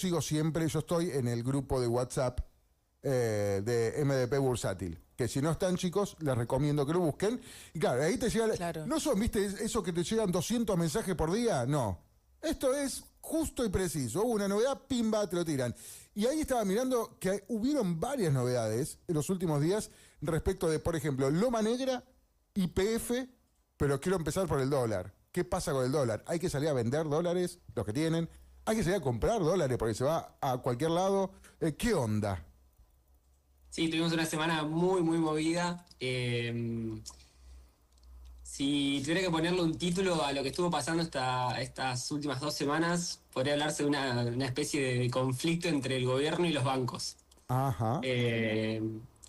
sigo siempre, yo estoy en el grupo de WhatsApp de MDP Bursátil. Que si no están, chicos, les recomiendo que lo busquen. Y claro, ahí te llega... Claro. No son, viste, eso que te llegan 200 mensajes por día, no. Esto es justo y preciso. Hubo una novedad, pimba, te lo tiran. Y ahí estaba mirando que hubieron varias novedades en los últimos días respecto de, por ejemplo, Loma Negra, YPF, pero quiero empezar por el dólar. ¿Qué pasa con el dólar? ¿Hay que salir a vender dólares, los que tienen? ¿Hay que salir a comprar dólares porque se va a cualquier lado? ¿Qué onda? Sí, tuvimos una semana muy, muy movida. Si tuviera que ponerle un título a lo que estuvo pasando estas últimas 2 semanas, podría hablarse de una especie de conflicto entre el gobierno y los bancos. Ajá. Que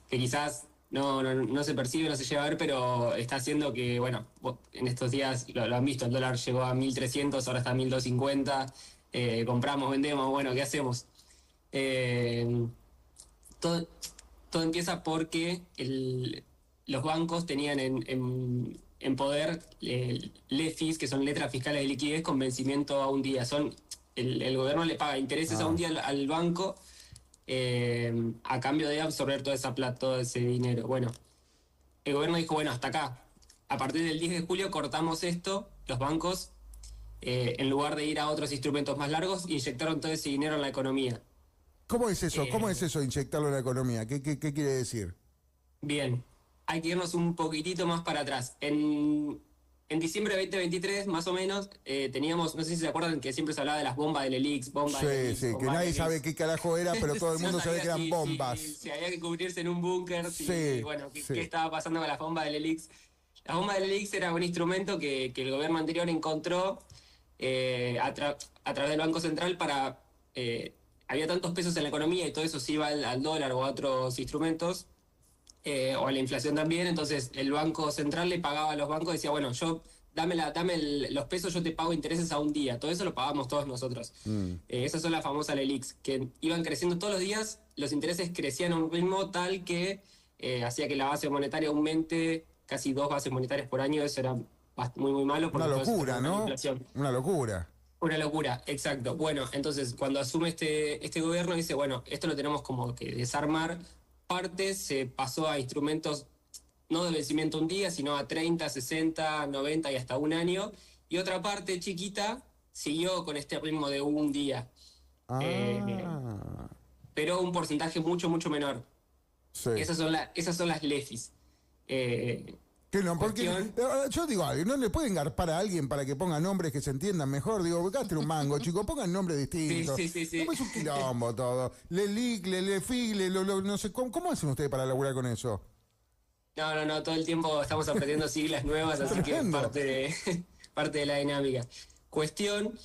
quizás no se percibe, no se llega a ver, pero está haciendo que, bueno, en estos días lo han visto, el dólar llegó a 1.300, ahora está a 1.250, compramos, vendemos, bueno, ¿qué hacemos? Todo empieza porque los bancos tenían en poder LEFIs, que son letras fiscales de liquidez con vencimiento a un día. El gobierno le paga intereses a un día al banco a cambio de absorber toda esa plata, todo ese dinero. Bueno, el gobierno dijo, bueno, hasta acá. A partir del 10 de julio cortamos esto, los bancos, en lugar de ir a otros instrumentos más largos, inyectaron todo ese dinero en la economía. ¿Cómo es eso? ¿Cómo es eso, inyectarlo en la economía? ¿Qué quiere decir? Bien, hay que irnos un poquitito más para atrás. En diciembre de 2023, más o menos, teníamos, no sé si se acuerdan que siempre se hablaba de las bombas del ELIX, Sí, que nadie sabe qué carajo era, pero todo el mundo sabía que eran bombas. Si había que cubrirse en un búnker, bueno, ¿qué estaba pasando con las bombas del ELIX? Las bombas del ELIX era un instrumento que el gobierno anterior encontró a través del Banco Central para... había tantos pesos en la economía y todo eso se iba al dólar o a otros instrumentos, o a la inflación también. Entonces el Banco Central le pagaba a los bancos, decía, bueno, dame los pesos, yo te pago intereses a un día. Todo eso lo pagamos todos nosotros. Esas son las famosas LELIX, que iban creciendo todos los días, los intereses crecían a un ritmo tal que hacía que la base monetaria aumente casi 2 bases monetarias por año. Eso era muy, muy malo. Una locura, ¿no? Una locura. Una locura, exacto. Bueno, entonces cuando asume este gobierno dice, bueno, esto lo tenemos como que desarmar. Parte se pasó a instrumentos no de vencimiento un día, sino a 30, 60, 90 y hasta un año. Y otra parte chiquita siguió con este ritmo de un día. Pero un porcentaje mucho, mucho menor. Sí. Esas son las LEFIs. Que no, porque yo digo algo, no le pueden garpar a alguien para que ponga nombres que se entiendan mejor. Digo, gasten un mango, chicos, pongan nombres distintos. Sí. No, es un quilombo todo. LELIC, LEFIC, no sé, ¿cómo hacen ustedes para laburar con eso? No, todo el tiempo estamos aprendiendo siglas nuevas, así que es parte de la dinámica. Cuestión,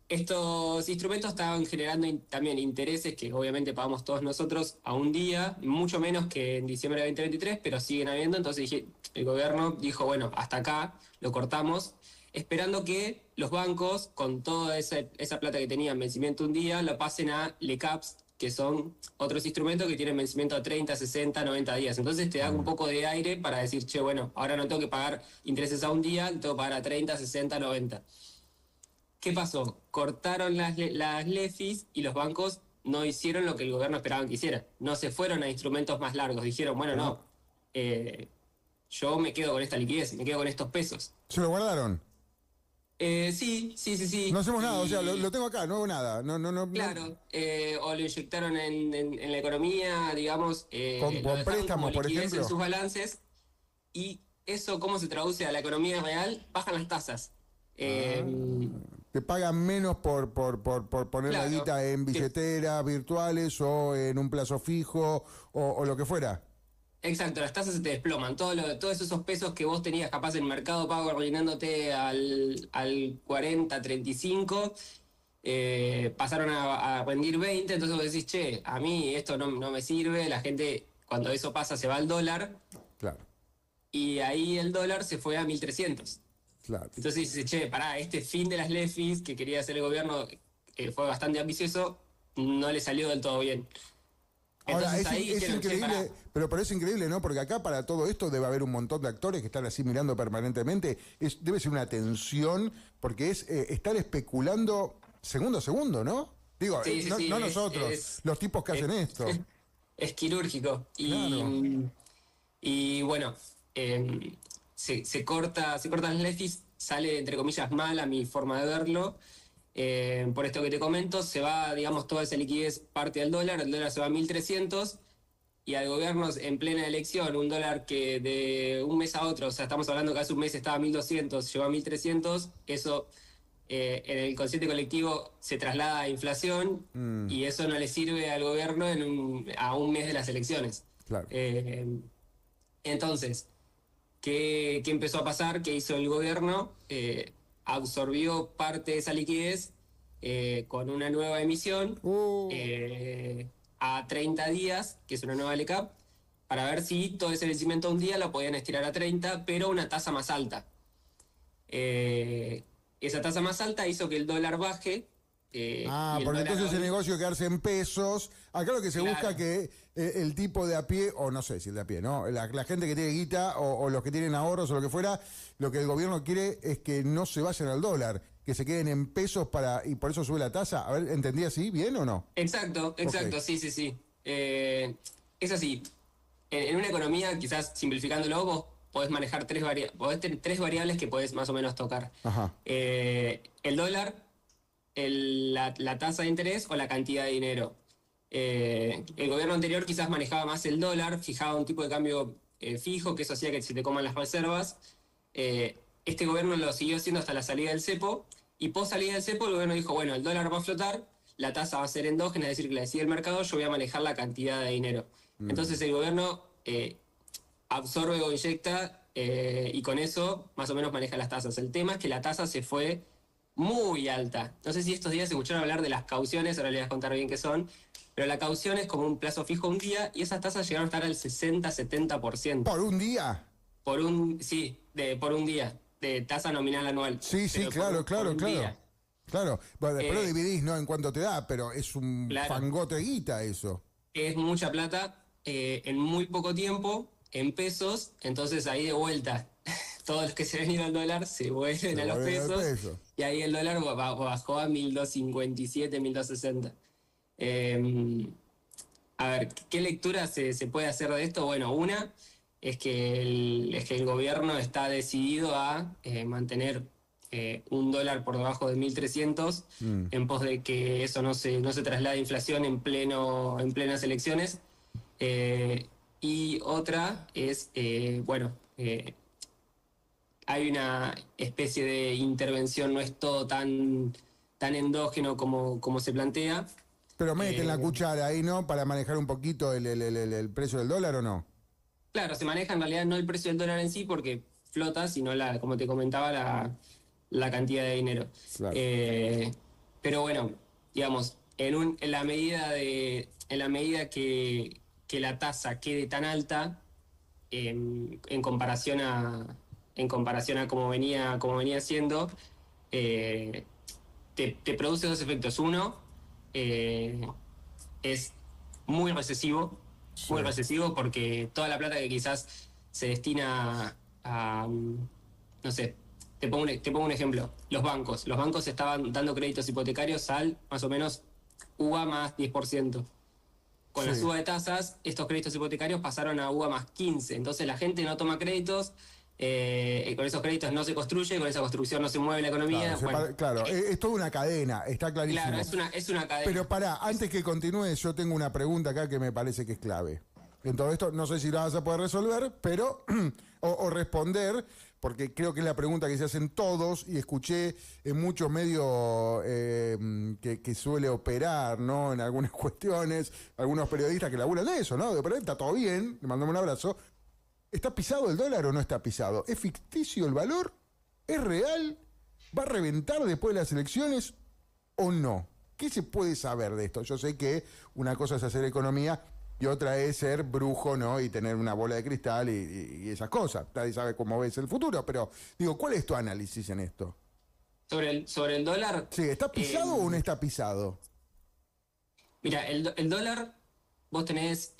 estos instrumentos estaban generando también intereses que obviamente pagamos todos nosotros a un día, mucho menos que en diciembre de 2023, pero siguen habiendo. Entonces el gobierno dijo, bueno, hasta acá, lo cortamos, esperando que los bancos, con toda esa plata que tenían vencimiento un día, lo pasen a LECAPs, que son otros instrumentos que tienen vencimiento a 30, 60, 90 días. Entonces te dan un poco de aire para decir, che, bueno, ahora no tengo que pagar intereses a un día, tengo que pagar a 30, 60, 90. ¿Qué pasó? Cortaron las LEFIs y los bancos no hicieron lo que el gobierno esperaba que hiciera. No se fueron a instrumentos más largos. Dijeron, bueno, yo me quedo con esta liquidez, me quedo con estos pesos. ¿Se lo guardaron? Sí. No hacemos nada, o sea, lo tengo acá, no hago nada. Claro, o lo inyectaron en la economía, digamos, con préstamos, por ejemplo, en sus balances. Y eso, ¿cómo se traduce a la economía real? Bajan las tasas. Te pagan menos por poner la guita en billeteras virtuales o en un plazo fijo o lo que fuera. Exacto, las tasas se te desploman. Todos esos pesos que vos tenías capaz en Mercado Pago rindiéndote al 40, 35, pasaron a rendir 20. Entonces vos decís, che, a mí esto no me sirve. La gente, cuando eso pasa, se va al dólar. Claro. Y ahí el dólar se fue a 1.300. Claro. Entonces dice, che, este fin de las LEFIs que quería hacer el gobierno, que fue bastante ambicioso, no le salió del todo bien. Ahora, es increíble, pero es increíble, ¿no? Porque acá para todo esto debe haber un montón de actores que están así mirando permanentemente. Debe ser una tensión, porque es estar especulando segundo a segundo, ¿no? Digo, Sí, sí, no, sí, no nosotros, los tipos que hacen esto. es quirúrgico. Claro. Y bueno, se cortan las lefties, sale entre comillas mal a mi forma de verlo. Por esto que te comento, se va, digamos, toda esa liquidez parte del dólar, el dólar se va a 1.300 y al gobierno en plena elección, un dólar que de un mes a otro, o sea, estamos hablando que hace un mes estaba a 1.200, llegó a 1.300, eso en el consciente colectivo se traslada a inflación Mm, y eso no le sirve al gobierno a un mes de las elecciones. claro. Eh, entonces, ¿qué empezó a pasar? ¿Qué hizo el gobierno? Absorbió parte de esa liquidez con una nueva emisión Uh, a 30 días, que es una nueva LCAP, para ver si todo ese vencimiento un día lo podían estirar a 30, pero a una tasa más alta. Esa tasa más alta hizo que el dólar baje y el porque dólar entonces el hoy, negocio quedarse en pesos. Acá lo que se busca claro, que el tipo de a pie, o no sé si el de a pie, ¿no? La gente que tiene guita o los que tienen ahorros o lo que fuera, lo que el gobierno quiere es que no se vayan al dólar, que se queden en pesos y por eso sube la tasa. A ver, ¿entendí así bien o no? exacto, Ok. exacto, sí, sí, sí. Es así. En una economía, quizás simplificándolo, vos podés manejar podés tener tres variables que podés más o menos tocar. Ajá. El dólar, la tasa de interés o la cantidad de dinero. El gobierno anterior quizás manejaba más el dólar, fijaba un tipo de cambio fijo, que eso hacía que se te coman las reservas. Este gobierno lo siguió haciendo hasta la salida del cepo, y post salida del cepo el gobierno dijo, bueno, el dólar va a flotar, la tasa va a ser endógena, es decir, que la decide el mercado, yo voy a manejar la cantidad de dinero. Entonces el gobierno absorbe o inyecta y con eso más o menos maneja las tasas. El tema es que la tasa se fue muy alta. No sé si estos días se escucharon hablar de las cauciones, ahora les voy a contar bien qué son, pero la caución es como un plazo fijo un día y esas tasas llegaron a estar al 60-70%. ¿Por un día? Sí, por un día, de tasa nominal anual. Sí, sí, Pero claro, por claro, un claro. día. Claro. Bueno, después lo Eh, dividís, ¿no? En cuánto te da, pero es un claro, fangote de guita eso. es mucha plata en muy poco tiempo, en pesos, entonces ahí de vuelta, todos los que se ven ir al dólar se vuelven Se a los vuelve al pesos peso. y ahí el dólar bajó a 1.257, 1.260. Eh, a ver, ¿qué lectura se puede hacer de esto? Bueno, una es que el gobierno está decidido a mantener un dólar por debajo de 1.300 Mm. en pos de que eso no se traslade a inflación en plenas elecciones. Eh, y otra es, hay una especie de intervención, no es todo tan endógeno como se plantea. Pero meten la Eh, cuchara ahí, ¿no? Para manejar un poquito el precio del dólar, ¿o no? Claro, se maneja en realidad no el precio del dólar en sí porque flota, sino como te comentaba, la cantidad de dinero. Claro. Pero bueno, digamos, en la medida que la tasa quede tan alta, en comparación en comparación a como venía siendo, eh, te produce dos efectos. Uno, eh, es muy recesivo, Sí. muy recesivo porque toda la plata que quizás se destina no sé, te pongo un ejemplo, los bancos estaban dando créditos hipotecarios al más o menos UVA más 10%. Con la Sí. suba de tasas, estos créditos hipotecarios pasaron a UVA más 15%. Entonces la gente no toma créditos, con esos créditos no se construye, con esa construcción no se mueve la Claro, economía. Bueno, claro, es toda una cadena, está claro, clarísimo. es una cadena. Pero pará, antes que continúes, yo tengo una pregunta acá que me parece que es clave. En todo esto, no sé si la vas a poder resolver, pero, o responder, porque creo que es la pregunta que se hacen todos, y escuché en muchos medios que suele operar, ¿no? En algunas cuestiones, algunos periodistas que laburan de eso, ¿no? De operar, está todo bien, le mandamos un abrazo. ¿Está pisado el dólar o no está pisado? ¿Es ficticio el valor? ¿Es real? ¿Va a reventar después de las elecciones o no? ¿Qué se puede saber de esto? Yo sé que una cosa es hacer economía y otra es ser brujo, ¿no? Y tener una bola de cristal y esas cosas. Nadie sabe cómo ves el futuro, pero digo, ¿cuál es tu análisis en esto? Sobre el dólar, Sí, ¿está pisado o no está pisado? mira, el dólar, vos tenés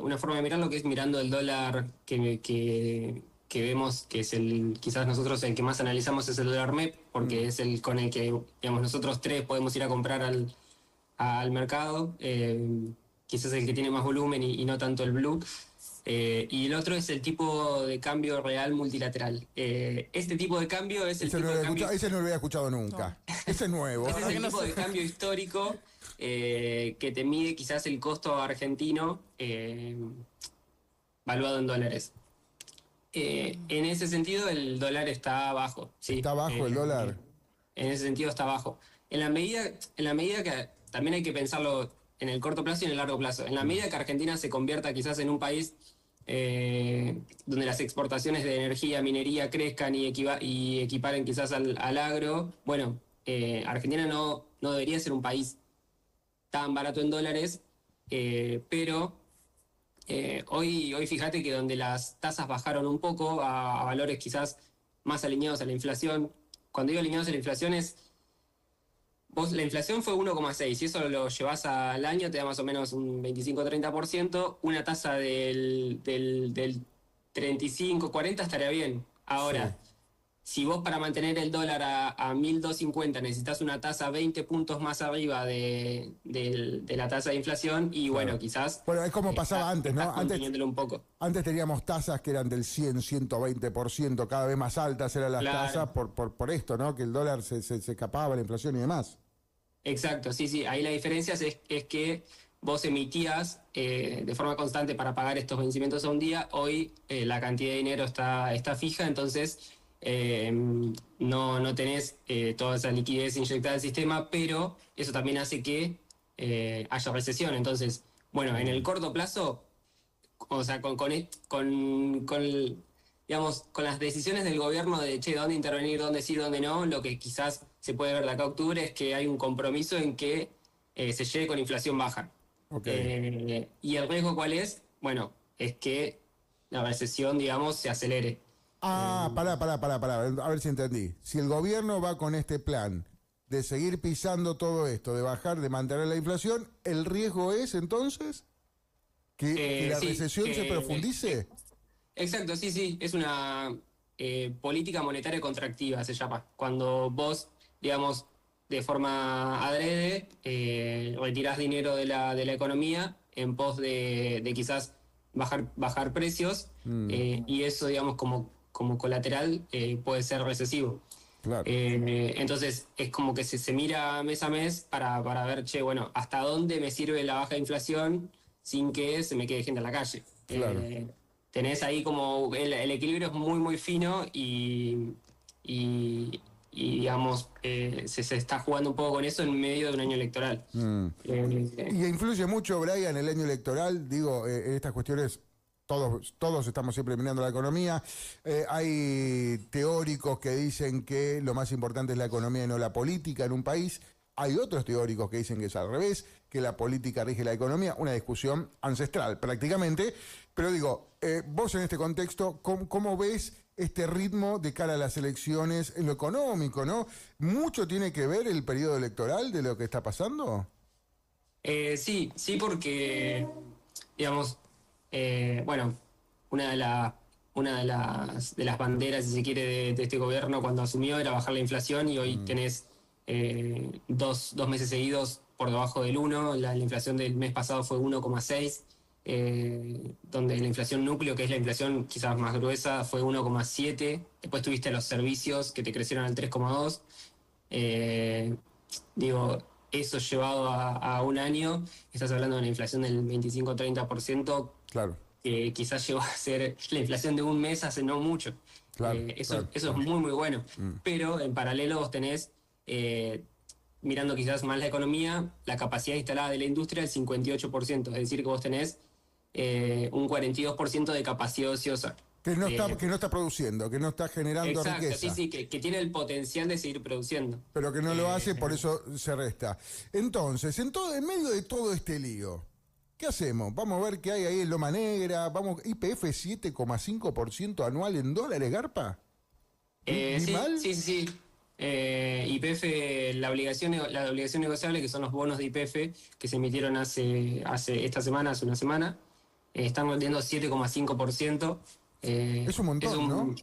una forma de mirarlo que es mirando el dólar que vemos, que es quizás nosotros el que más analizamos es el dólar MEP, porque es el con el que, digamos, nosotros tres podemos ir a comprar al mercado, quizás el que tiene más volumen y no tanto el blue. Y el otro es el tipo de cambio real multilateral. Este tipo de cambio es el tipo de cambio... Ese no lo había escuchado nunca. No. Ese es nuevo. Ese es el tipo de cambio histórico que te mide quizás el costo argentino valuado en dólares. En ese sentido, el dólar está bajo. ¿Sí? ¿Está bajo el dólar? En ese sentido está bajo. En la medida que también hay que pensarlo en el corto plazo y en el largo plazo. En la medida que Argentina se convierta quizás en un país donde las exportaciones de energía, minería crezcan y equiparen quizás al agro, bueno, Argentina no debería ser un país tan barato en dólares, pero hoy fíjate que donde las tasas bajaron un poco a valores quizás más alineados a la inflación. Cuando digo alineados a la inflación la inflación fue 1,6, y eso lo llevas al año, te da más o menos un 25-30%, una tasa del 35-40 estaría bien. Ahora, si vos para mantener el dólar a 1.250 necesitas una tasa 20 puntos más arriba de la tasa de inflación, y bueno, quizás... Bueno, es como pasaba antes, ¿no? Un poco. Antes teníamos tasas que eran del 100-120%, cada vez más altas eran las tasas por esto, ¿no? Que el dólar se escapaba, la inflación y demás. Exacto, sí. Ahí la diferencia es que vos emitías de forma constante para pagar estos vencimientos a un día. Hoy la cantidad de dinero está fija, entonces no tenés toda esa liquidez inyectada al sistema, pero eso también hace que haya recesión. Entonces, bueno, en el corto plazo, o sea, digamos, con las decisiones del gobierno de dónde intervenir, dónde sí, dónde no, lo que quizás se puede ver de acá a octubre es que hay un compromiso en que se llegue con inflación baja. Okay. ¿Y el riesgo cuál es? Bueno, es que la recesión, digamos, se acelere. Pará, a ver si entendí. Si el gobierno va con este plan de seguir pisando todo esto, de bajar, de mantener la inflación, ¿el riesgo es entonces que la recesión se profundice? Exacto, sí. Es una política monetaria contractiva, se llama. Cuando vos, digamos, de forma adrede, retirás dinero de la economía en pos de quizás bajar precios, y eso, digamos, como colateral puede ser recesivo. Claro. Entonces es como que se mira mes a mes para ver, bueno, hasta dónde me sirve la baja inflación sin que se me quede gente en la calle. Claro. Tenés ahí como el equilibrio es muy, muy fino y digamos, se está jugando un poco con eso en medio de un año electoral. Y influye mucho, Brian, el año electoral, digo, en estas cuestiones. Todos estamos siempre mirando la economía. Hay teóricos que dicen que lo más importante es la economía y no la política en un país. Hay otros teóricos que dicen que es al revés, que la política rige la economía. Una discusión ancestral prácticamente. Pero digo, vos en este contexto, ¿cómo ves este ritmo de cara a las elecciones en lo económico, ¿no? ¿Mucho tiene que ver el periodo electoral de lo que está pasando? Sí, porque, digamos, bueno, una de las banderas, si se quiere, de este gobierno cuando asumió era bajar la inflación, y hoy tenés dos meses seguidos por debajo del 1. La inflación del mes pasado fue 1,6, donde la inflación núcleo, que es la inflación quizás más gruesa, fue 1,7. Después tuviste los servicios que te crecieron al 3,2. Digo, eso llevado a un año, estás hablando de una inflación del 25-30%. Claro. Que quizás llegó a ser la inflación de un mes hace no mucho. Claro, eso es muy, muy bueno. Pero en paralelo vos tenés, mirando quizás más la economía, la capacidad instalada de la industria del 58%. Es decir, que vos tenés un 42% de capacidad ociosa. Que no está produciendo, que no está generando riqueza. Sí, que tiene el potencial de seguir produciendo. Pero que no lo hace, por eso se resta. Entonces, en medio de todo este lío, ¿qué hacemos? Vamos a ver qué hay ahí en Loma Negra. IPF 7,5% anual en dólares, ¿Garpa? Sí. YPF, la obligación negociable, que son los bonos de YPF que se emitieron hace una semana, están vendiendo 7,5%. Es un montón, ¿no?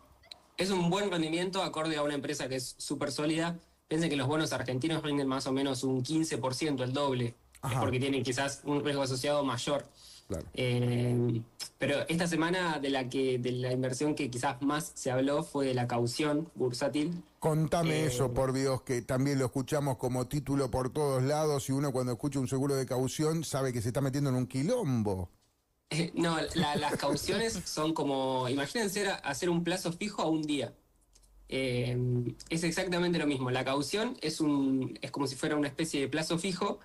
Es un buen rendimiento acorde a una empresa que es súper sólida. Piensen que los bonos argentinos rinden más o menos un 15%, el doble. es porque tienen quizás un riesgo asociado mayor. Claro. Pero esta semana de la inversión que quizás más se habló fue de la caución bursátil. Contame eso, por Dios, que también lo escuchamos como título por todos lados y uno cuando escucha un seguro de caución sabe que se está metiendo en un quilombo. No, las cauciones son como, imagínense hacer un plazo fijo a un día. Es exactamente lo mismo. La caución es como si fuera una especie de plazo fijo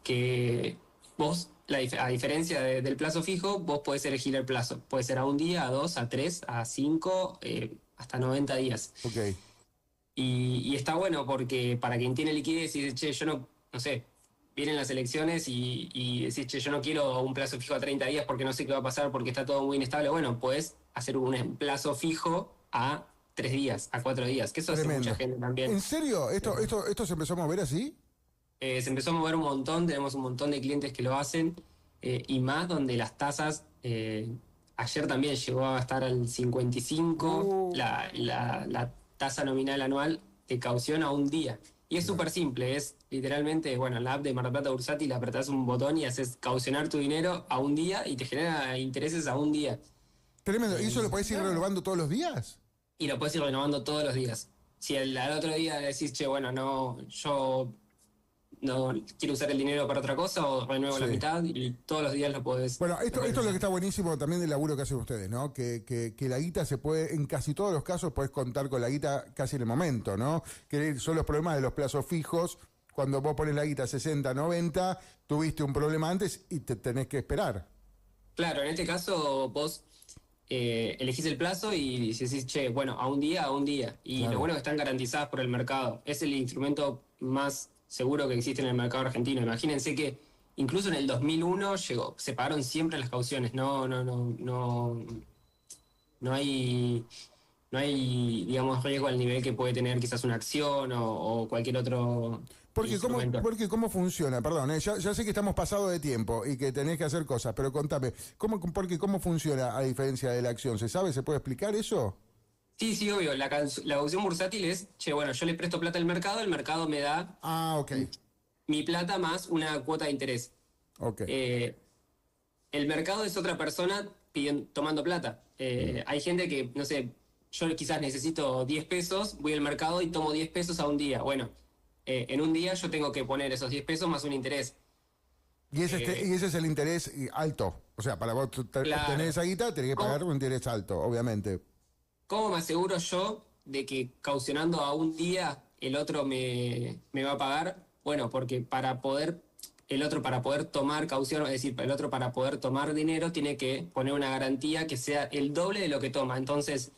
que vos, a diferencia del plazo fijo, vos podés elegir el plazo. Puede ser a un día, a 2, a 3, a 5, hasta 90 días. Ok. Y está bueno porque para quien tiene liquidez y dice, che, yo no sé, vienen las elecciones y decís, che, yo no quiero un plazo fijo a 30 días porque no sé qué va a pasar porque está todo muy inestable. Bueno, podés hacer un plazo fijo a 3 días, a 4 días, que eso Tremendo. hace mucha gente también. ¿En serio? ¿Esto se empezó a mover así? Se empezó a mover un montón, tenemos un montón de clientes que lo hacen, y más donde las tasas, ayer también llegó a estar al 55, la tasa nominal anual de caución a un día. Y es súper simple, es literalmente, bueno, en la app de Mar del Plata Bursátil apretás un botón y haces caucionar tu dinero a un día y te genera intereses a un día. Tremendo. ¿Y eso lo podés ir renovando todos los días? Y lo puedes ir renovando todos los días. Si al otro día decís, che, bueno, no, yo no quiero usar el dinero para otra cosa, o renuevo la mitad, y todos los días lo podés. Bueno, esto es lo que está buenísimo también del laburo que hacen ustedes, ¿no? Que la guita se puede, en casi todos los casos, podés contar con la guita casi en el momento, ¿no? Que son los problemas de los plazos fijos. Cuando vos pones la guita 60, 90, tuviste un problema antes y te tenés que esperar. Claro, en este caso vos elegís el plazo y decís, che, bueno, a un día. Y claro. Lo bueno es que están garantizadas por el mercado. Es el instrumento más seguro que existe en el mercado argentino. Imagínense que incluso en el 2001 se pagaron siempre las cauciones. No hay, digamos, riesgo al nivel que puede tener quizás una acción o cualquier otro instrumento. Porque ¿cómo funciona? Perdón, ya sé que estamos pasados de tiempo y que tenés que hacer cosas, pero contame, ¿cómo funciona a diferencia de la acción? ¿Se sabe? ¿Se puede explicar eso? Sí, obvio. La caución bursátil es, che, bueno, yo le presto plata al mercado, el mercado me da ok. mi plata más una cuota de interés. Ok. El mercado es otra persona tomando plata. Hay gente que, no sé, yo quizás necesito 10 pesos, voy al mercado y tomo 10 pesos a un día. Bueno, en un día yo tengo que poner esos 10 pesos más un interés. Y ese es el interés alto. O sea, para vos tener esa guita, tenés que pagar un interés alto, obviamente. ¿Cómo me aseguro yo de que caucionando a un día el otro me va a pagar? Bueno, porque el otro para poder tomar caución, es decir, el otro para poder tomar dinero tiene que poner una garantía que sea el doble de lo que toma. Entonces,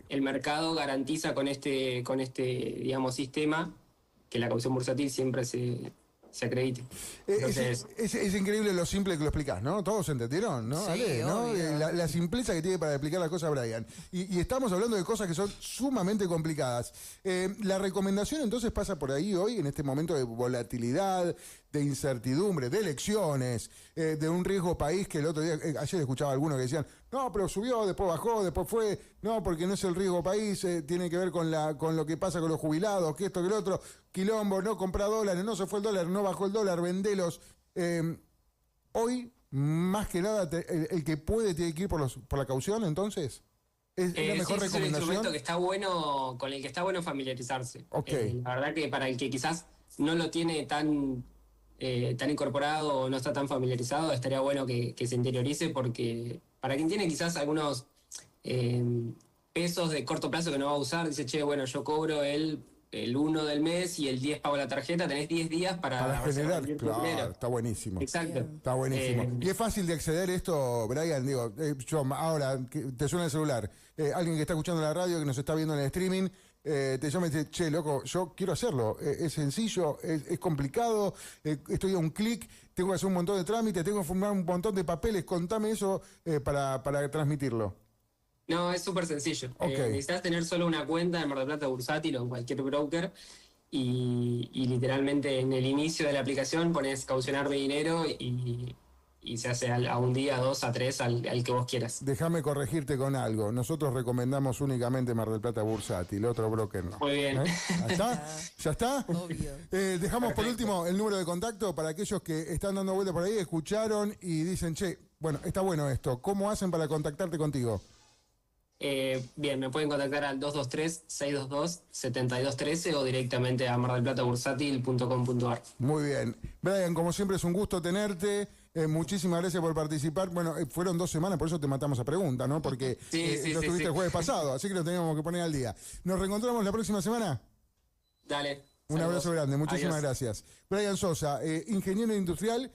el mercado garantiza con este, digamos, sistema que la caución bursátil siempre se acredite. Entonces, es increíble lo simple que lo explicás, ¿no? Todos entendieron, ¿no? Sí, Ale, ¿no? La simpleza que tiene para explicar las cosas Brian. Y estamos hablando de cosas que son sumamente complicadas. La recomendación entonces pasa por ahí hoy, en este momento de volatilidad, de incertidumbre, de elecciones, de un riesgo país que el otro día, ayer escuchaba a algunos que decían, no, pero subió, después bajó, después fue, no, porque no es el riesgo país, tiene que ver con lo que pasa con los jubilados, que esto, que lo otro, quilombo, no compra dólares, no se fue el dólar, no bajó el dólar, vendelos. Hoy, más que nada, el que puede tiene que ir por la caución, entonces. ¿Es la mejor recomendación? Es un instrumento que está bueno, con el que está bueno familiarizarse. La verdad que para el que quizás no lo tiene tan incorporado o no está tan familiarizado, estaría bueno que se interiorice, porque para quien tiene quizás algunos pesos de corto plazo que no va a usar, dice, che, bueno, yo cobro el 1 del mes y el 10 pago la tarjeta, tenés 10 días para generar, claro, está buenísimo. Exacto. Está buenísimo. Y es fácil de acceder esto, Brian, digo, yo ahora, te suena el celular, alguien que está escuchando la radio, que nos está viendo en el streaming, te llama y dice, che, loco, yo quiero hacerlo, es sencillo, es complicado, estoy a un clic, tengo que hacer un montón de trámites, tengo que formar un montón de papeles, contame eso para transmitirlo. No, es súper sencillo. Necesitas tener solo una cuenta en Mar del Plata Bursátil o en cualquier broker y literalmente en el inicio de la aplicación pones caucionar mi dinero y y se hace a un día, a 2, a 3, al que vos quieras. Déjame corregirte con algo. Nosotros recomendamos únicamente Mar del Plata Bursátil, otro broker no. Muy bien. ¿Ahí está? ¿Ya está? Obvio. Dejamos por último el número de contacto para aquellos que están dando vuelta por ahí, escucharon y dicen, che, bueno, está bueno esto. ¿Cómo hacen para contactarte contigo? Bien, me pueden contactar al 223-622-7213 o directamente a mardelplatabursátil.com.ar. Muy bien. Brian, como siempre es un gusto tenerte. Muchísimas gracias por participar. Bueno, fueron 2 semanas, por eso te matamos a pregunta, ¿no? Porque lo tuviste el jueves pasado, así que lo teníamos que poner al día. ¿Nos reencontramos la próxima semana? Dale. Un abrazo grande, muchísimas Adiós. gracias. Brian Sosa, ingeniero industrial